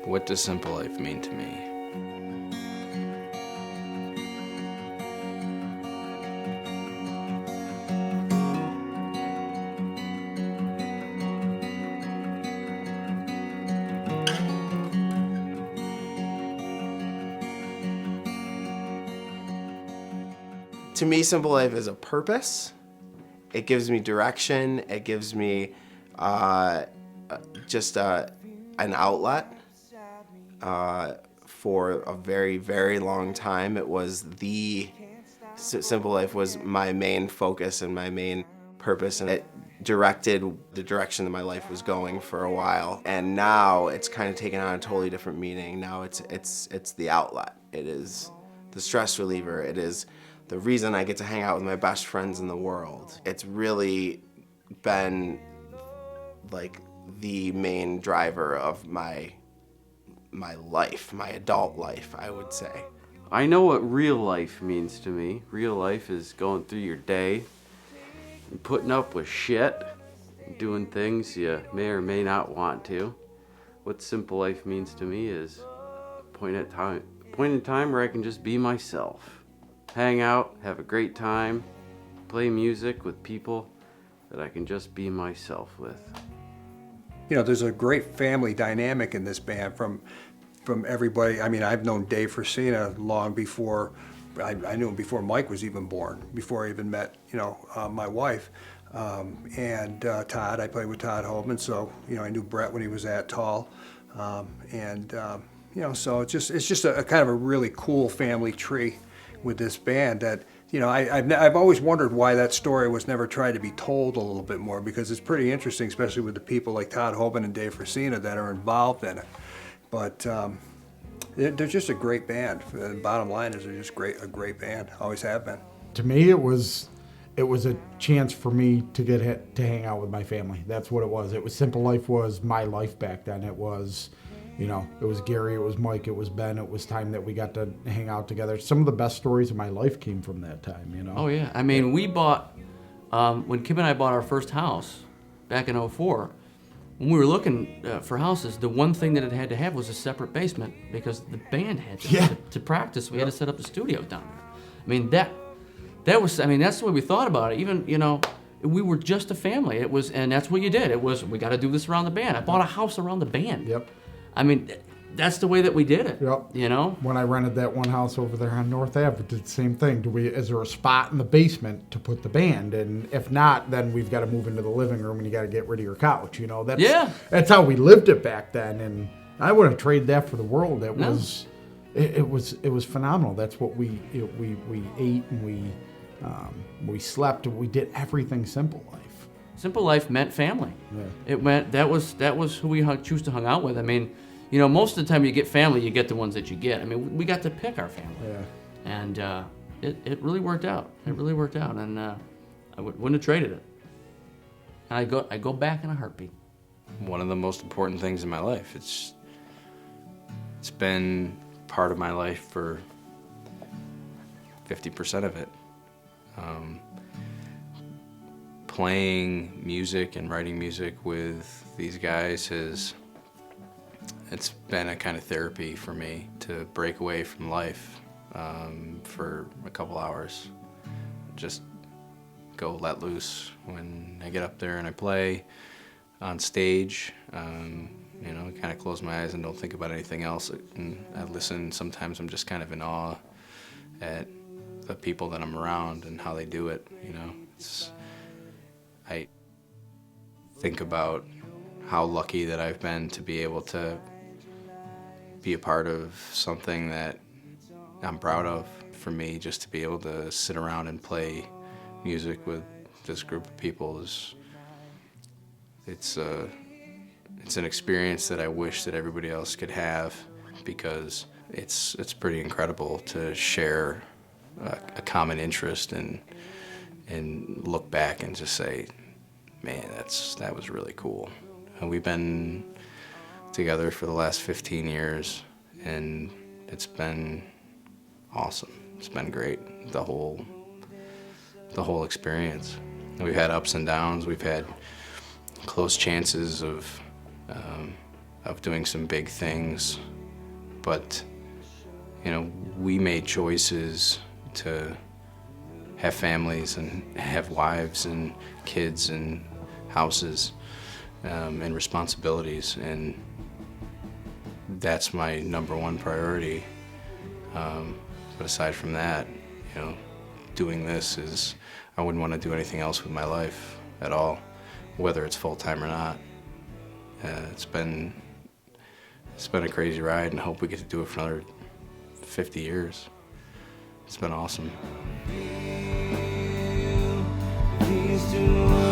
What does Simple Life mean to me? To me, Simple Life is a purpose. It gives me direction. It gives me just an outlet. For a very, very long time, it was Simple Life was my main focus and my main purpose, and it directed the direction that my life was going for a while. And now it's kind of taken on a totally different meaning. Now it's the outlet. It is the stress reliever. It is the reason I get to hang out with my best friends in the world. It's really been like the main driver of my life, my adult life, I would say. I know what real life means to me. Real life is going through your day and putting up with shit, doing things you may or may not want to. What Simple Life means to me is a point in time where I can just be myself. Hang out, have a great time, play music with people that I can just be myself with. You know, there's a great family dynamic in this band from everybody. I mean, I've known Dave Frasina long before, I knew him before Mike was even born, before I even met, my wife. And Todd, I played with Todd Holman, so, I knew Brett when he was at Tall. So it's just a kind of a really cool family tree with this band that, I've always wondered why that story was never tried to be told a little bit more, because it's pretty interesting, especially with the people like Todd Holman and Dave Frasina that are involved in it. But they're just a great band. The bottom line is they're just a great band, always have been. To me, it was a chance for me to get to hang out with my family. That's what it was. Simple Life was my life back then. It was, it was Gary, it was Mike, it was Ben. It was time that we got to hang out together. Some of the best stories of my life came from that time, Oh yeah, I mean, we bought when Kim and I bought our first house back in '04. When we were looking for houses, the one thing that it had to have was a separate basement, because the band had to practice. We had to set up the studio down there. I mean, that's the way we thought about it. Even, we were just a family. And that's what you did. We got to do this around the band. I bought a house around the band. Yep. I mean, that's the way that we did it. Yep. When I rented that one house over there on North Ave, we did the same thing. Is there a spot in the basement to put the band? And if not, then we've got to move into the living room and you got to get rid of your couch. That's how we lived it back then. And I wouldn't trade that for the world. It was phenomenal. That's what we ate and we slept and we did everything Simple Life. Simple Life meant family. Yeah. That was who we choose to hang out with. I mean, most of the time you get family, you get the ones that you get. I mean, we got to pick our family. Yeah. And it really worked out. It really worked out, and I wouldn't have traded it. And I go back in a heartbeat. One of the most important things in my life. It's been part of my life for 50% of it. Playing music and writing music with these guys it's been a kind of therapy for me to break away from life for a couple hours. Just go let loose when I get up there and I play on stage. Kind of close my eyes and don't think about anything else. And I listen. Sometimes I'm just kind of in awe at the people that I'm around and how they do it. I think about how lucky that I've been to be able to be a part of something that I'm proud of. For me, just to be able to sit around and play music with this group of people it's an experience that I wish that everybody else could have, because it's pretty incredible to share a common interest and look back and just say, man, that was really cool. And we've been together for the last 15 years, and it's been awesome. It's been great, the whole experience. We've had ups and downs. We've had close chances of of doing some big things, but we made choices to have families and have wives and kids and houses and responsibilities, and that's my number one priority. But aside from that, doing this I wouldn't want to do anything else with my life at all, whether it's full-time or not. It's been a crazy ride, and I hope we get to do it for another 50 years. It's been awesome. These two